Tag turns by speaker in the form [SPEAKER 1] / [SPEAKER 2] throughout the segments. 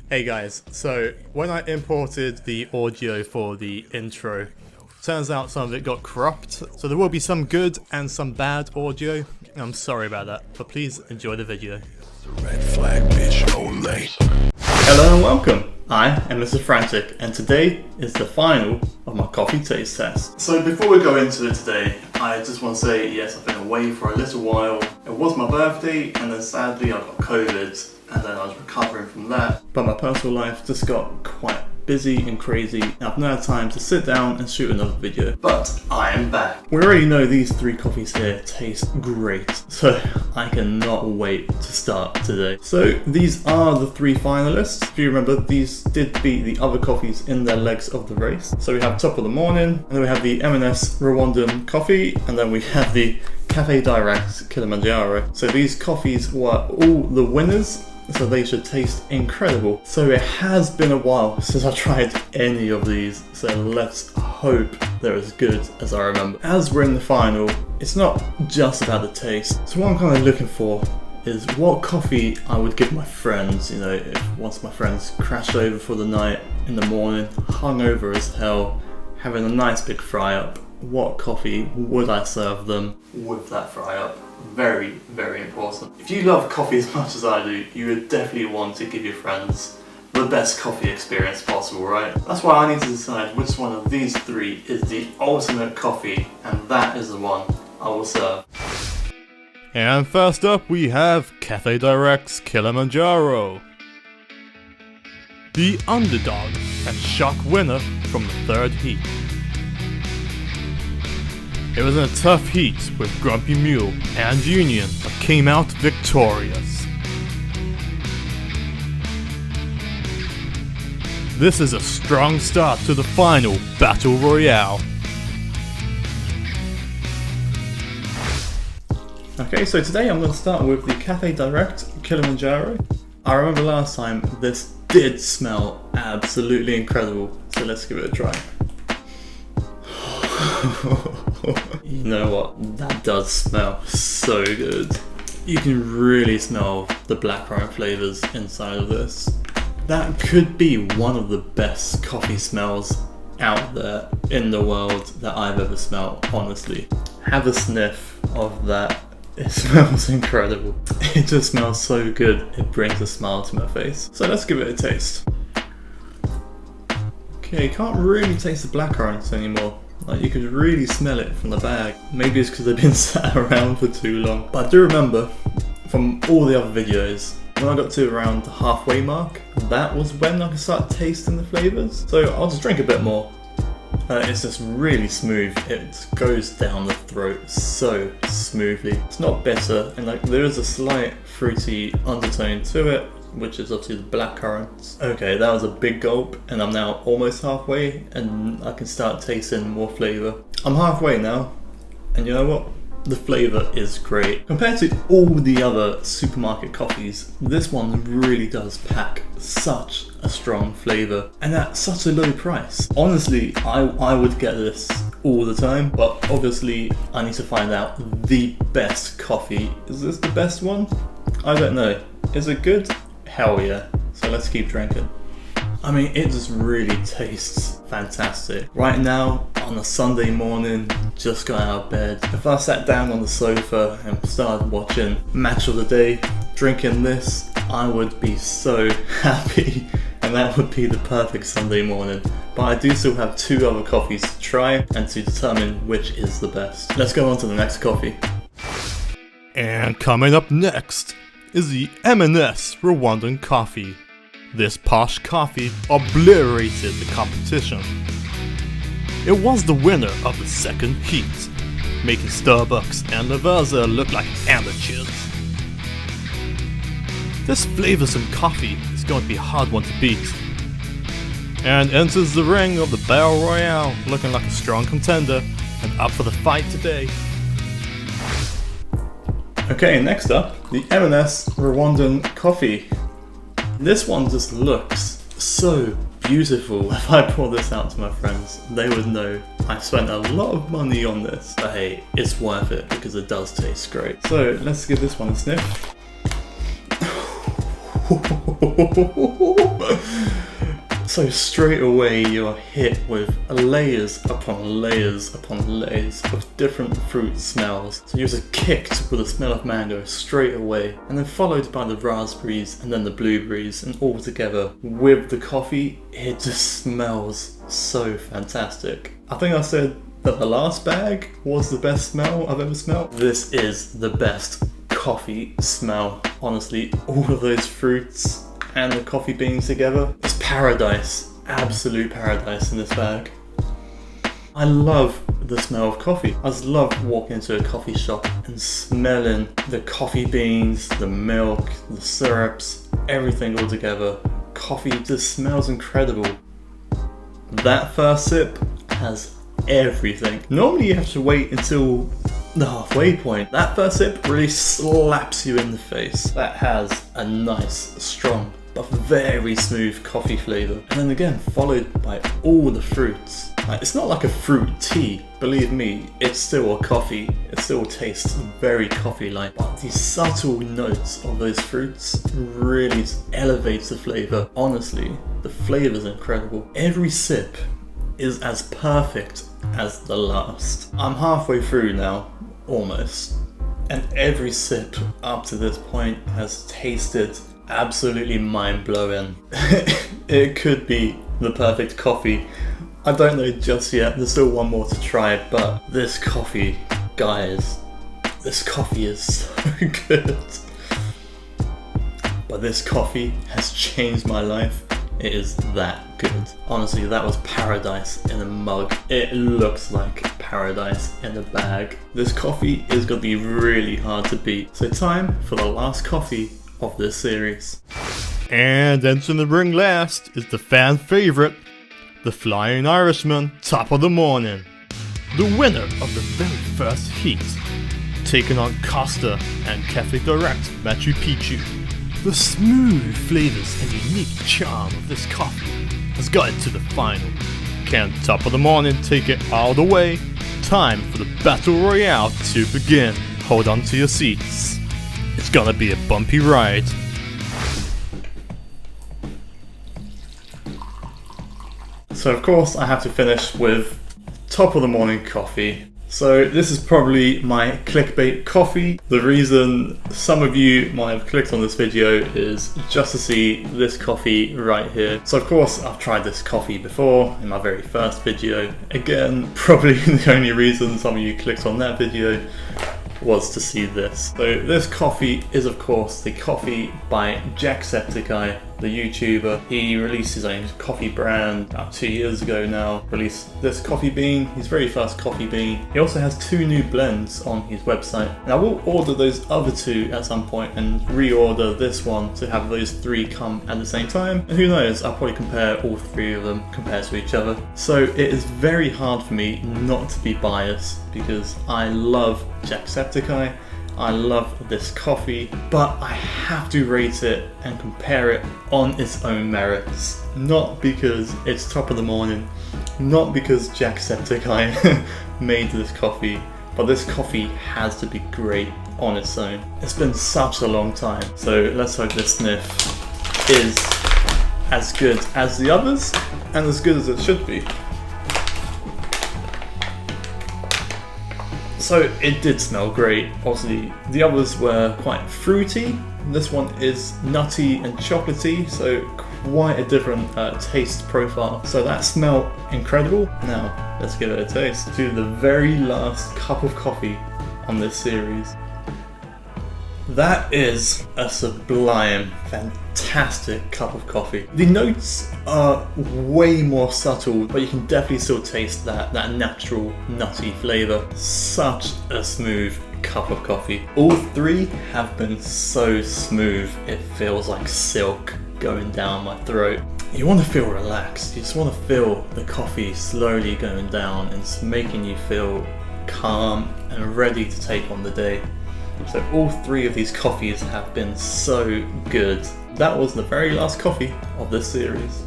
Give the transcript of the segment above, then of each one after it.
[SPEAKER 1] Hey guys, so when I imported the audio for the intro, turns out some of it got corrupt, so there will be some good and some bad audio. I'm sorry about that, but please enjoy the video.
[SPEAKER 2] Red flag bitch only.
[SPEAKER 1] Hello and welcome, I am Mr. Frantic, and today is the final of my coffee taste test. So before we go into it today, I just want to say yes, I've been away for a little while. It was my birthday, and then sadly I got COVID. And then I was recovering from that. But my personal life just got quite busy and crazy. I've not had time to sit down and shoot another video. But I am back. We already know these three coffees here taste great. So I cannot wait to start today. So these are the three finalists. If you remember, these did beat the other coffees in their legs of the race. So we have top of the morning, and then we have the M&S Rwandan coffee, and then we have the Caf Direct Kilimanjaro. So these coffees were all the winners, so they should taste incredible. So it has been a while since I tried any of these, so let's hope they're as good as I remember. As we're in the final, it's not just about the taste. So what I'm kind of looking for is what coffee I would give my friends, you know, if once my friends crashed over for the night in the morning, hungover as hell, having a nice big fry up, what coffee would I serve them with that fry up? Very, very important. If you love coffee as much as I do, you would definitely want to give your friends the best coffee experience possible, right? That's why I need to decide which one of these three is the ultimate coffee, and that is the one I will serve. And first up we have Caf Direct's Kilimanjaro. The underdog and shock winner from the third heat. It was in a tough heat with Grumpy Mule and Union, but came out victorious. This is a strong start to the final Battle Royale. Okay, so today I'm going to start with the Caf Direct Kilimanjaro. I remember last time this did smell absolutely incredible, so let's give it a try. You know what, that does smell so good. You can really smell the blackcurrant flavours inside of this. That could be one of the best coffee smells out there in the world that I've ever smelled, honestly. Have a sniff of that. It smells incredible. It just smells so good, it brings a smile to my face. So let's give it a taste. Okay, you can't really taste the blackcurrants anymore. Like, you could really smell it from the bag. Maybe it's because they've been sat around for too long. But I do remember from all the other videos, when I got to around the halfway mark, that was when I could start tasting the flavours. So I'll just drink a bit more. It's just really smooth. It goes down the throat so smoothly. It's not bitter, and like there is a slight fruity undertone to it, which is obviously the blackcurrants. Okay, that was a big gulp, and I'm now almost halfway, and I can start tasting more flavour. I'm halfway now, and you know what? The flavour is great. Compared to all the other supermarket coffees, this one really does pack such a strong flavour, and at such a low price. Honestly, I would get this all the time, but obviously I need to find out the best coffee. Is this the best one? I don't know. Is it good? Hell yeah. So let's keep drinking. I mean, it just really tastes fantastic. Right now, on a Sunday morning, just got out of bed. If I sat down on the sofa and started watching Match of the Day, drinking this, I would be so happy. And that would be the perfect Sunday morning. But I do still have two other coffees to try and to determine which is the best. Let's go on to the next coffee. And coming up next is the M&S Rwandan coffee. This posh coffee obliterated the competition. It was the winner of the second heat, making Starbucks and Lavazza look like amateurs. This flavoursome coffee is going to be a hard one to beat. And enters the ring of the Battle Royale looking like a strong contender and up for the fight today. Okay, next up, the M&S Rwandan coffee. This one just looks so beautiful. If I pour this out to my friends, they would know I spent a lot of money on this. But hey, it's worth it because it does taste great. So let's give this one a sniff. So straight away you're hit with layers upon layers upon layers of different fruit smells. So you're just kicked with the smell of mango straight away, and then followed by the raspberries and then the blueberries, and all together with the coffee, it just smells so fantastic. I think I said that the last bag was the best smell I've ever smelled. This is the best coffee smell. Honestly, all of those fruits and the coffee beans together, it's paradise, absolute paradise in this bag. I love the smell of coffee. I just love walking into a coffee shop and smelling the coffee beans, the milk, the syrups, everything all together. Coffee just smells incredible. That first sip has everything. Normally you have to wait until the halfway point. That first sip really slaps you in the face. That has a nice, strong, but very smooth coffee flavour. And then again, followed by all the fruits. It's not like a fruit tea, believe me, it's still a coffee. It still tastes very coffee-like, but the subtle notes of those fruits really elevates the flavour. Honestly, the flavour is incredible. Every sip is as perfect as the last. I'm halfway through now, almost, and every sip up to this point has tasted absolutely mind-blowing. It could be the perfect coffee. I don't know just yet, there's still one more to try, but this coffee, guys, this coffee is so good. But this coffee has changed my life. It is that good. Honestly, that was paradise in a mug. It looks like paradise in a bag. This coffee is going to be really hard to beat. So time for the last coffee of this series.
[SPEAKER 3] And entering the ring last is the fan favorite, the Flying Irishman, Top of the Morning. The winner of the very first heat, taking on Costa and Caf Direct, Machu Picchu. The smooth flavors and unique charm of this coffee has got it to the final. Can Top of the Morning take it all the way? Time for the Battle Royale to begin. Hold on to your seats. It's gonna be a bumpy ride.
[SPEAKER 1] So of course I have to finish with Top of the Morning coffee. So this is probably my clickbait coffee. The reason some of you might have clicked on this video is just to see this coffee right here. So of course I've tried this coffee before in my very first video. Again, probably the only reason some of you clicked on that video was to see this. So this coffee is of course the coffee by Jacksepticeye, the YouTuber. He released his own coffee brand about 2 years ago now. Released this coffee bean, his very first coffee bean. He also has 2 new blends on his website. And I will order those other 2 at some point and reorder this one to have those 3 come at the same time. And who knows, I'll probably compare all 3 of them compared to each other. So it is very hard for me not to be biased because I love Jacksepticeye. I love this coffee, but I have to rate it and compare it on its own merits. Not because it's Top of the Morning, not because Jacksepticeye made this coffee, but this coffee has to be great on its own. It's been such a long time, so let's hope this sniff is as good as the others and as good as it should be. So it did smell great. Obviously the others were quite fruity. This one is nutty and chocolatey, so quite a different taste profile. So that smelled incredible. Now let's give it a taste. To the very last cup of coffee on this series. That is a sublime, fantastic cup of coffee. The notes are way more subtle, but you can definitely still taste that natural nutty flavour. Such a smooth cup of coffee. All 3 have been so smooth, it feels like silk going down my throat. You want to feel relaxed, you just want to feel the coffee slowly going down and it's making you feel calm and ready to take on the day. So all 3 of these coffees have been so good. That was the very last coffee of this series.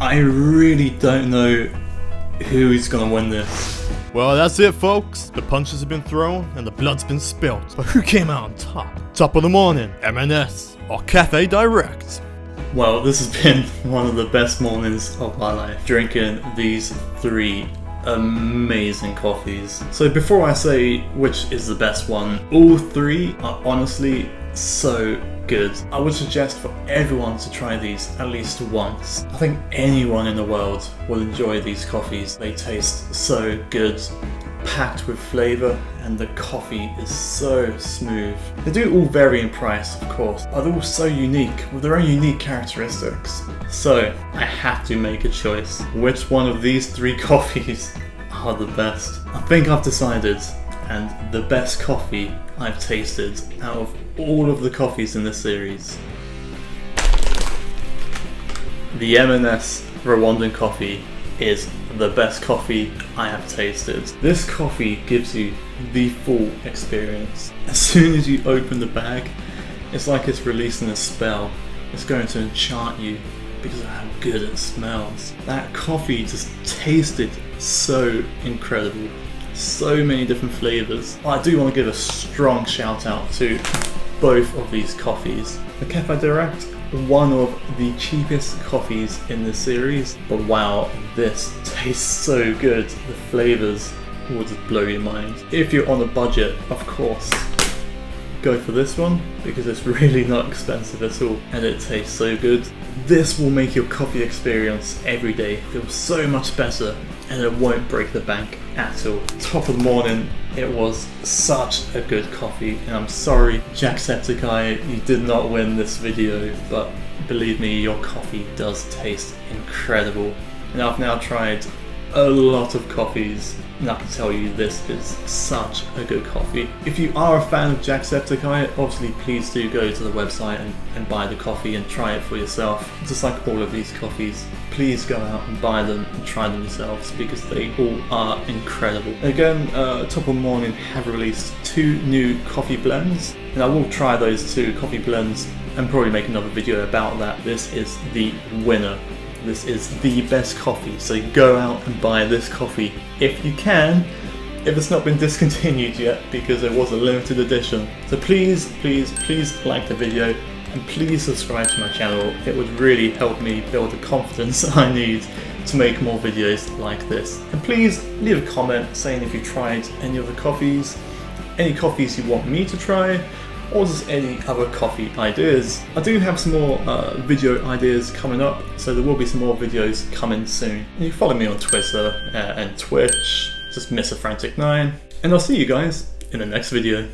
[SPEAKER 1] I really don't know who is going to win this.
[SPEAKER 3] Well, that's it, folks. The punches have been thrown and the blood's been spilt. But who came out on top? Top of the Morning, M&S, or Caf Direct?
[SPEAKER 1] Well, this has been one of the best mornings of my life, drinking these 3 amazing coffees. So before I say which is the best one, all 3 are honestly so good. I would suggest for everyone to try these at least once. I think anyone in the world will enjoy these coffees. They taste so good, packed with flavour, and the coffee is so smooth. They do all vary in price, of course, but they're all so unique with their own unique characteristics. So I have to make a choice. Which one of these 3 coffees are the best? I think I've decided, and the best coffee I've tasted out of all of the coffees in this series, the M&S Rwandan coffee is the best coffee I have tasted. This coffee gives you the full experience. As soon as you open the bag, it's like it's releasing a spell. It's going to enchant you because of how good it smells. That coffee just tasted so incredible. So many different flavours. I do want to give a strong shout out to both of these coffees. The Caf Direct, one of the cheapest coffees in this series, but wow, this tastes so good. The flavours will just blow your mind. If you're on a budget, of course, go for this one because it's really not expensive at all and it tastes so good. This will make your coffee experience every day feel so much better and it won't break the bank at all. Top of the morning, it was such a good coffee, and I'm sorry Jacksepticeye, you did not win this video, but believe me, your coffee does taste incredible. And I've now tried a lot of coffees, and I can tell you this is such a good coffee. If you are a fan of Jacksepticeye, obviously please do go to the website and buy the coffee and try it for yourself. Just like all of these coffees, please go out and buy them and try them yourselves because they all are incredible. Again, Top of the Morning have released 2 new coffee blends, and I will try those 2 coffee blends and probably make another video about that. This is the winner. This is the best coffee, so go out and buy this coffee if you can, if it's not been discontinued yet, because it was a limited edition. So please, please, please like the video and please subscribe to my channel. It would really help me build the confidence I need to make more videos like this. And please leave a comment saying if you tried any of the coffees, any coffees you want me to try, or just any other coffee ideas. I do have some more video ideas coming up, so there will be some more videos coming soon. And you follow me on Twitter and Twitch, just Mr. Frantic 9, and I'll see you guys in the next video.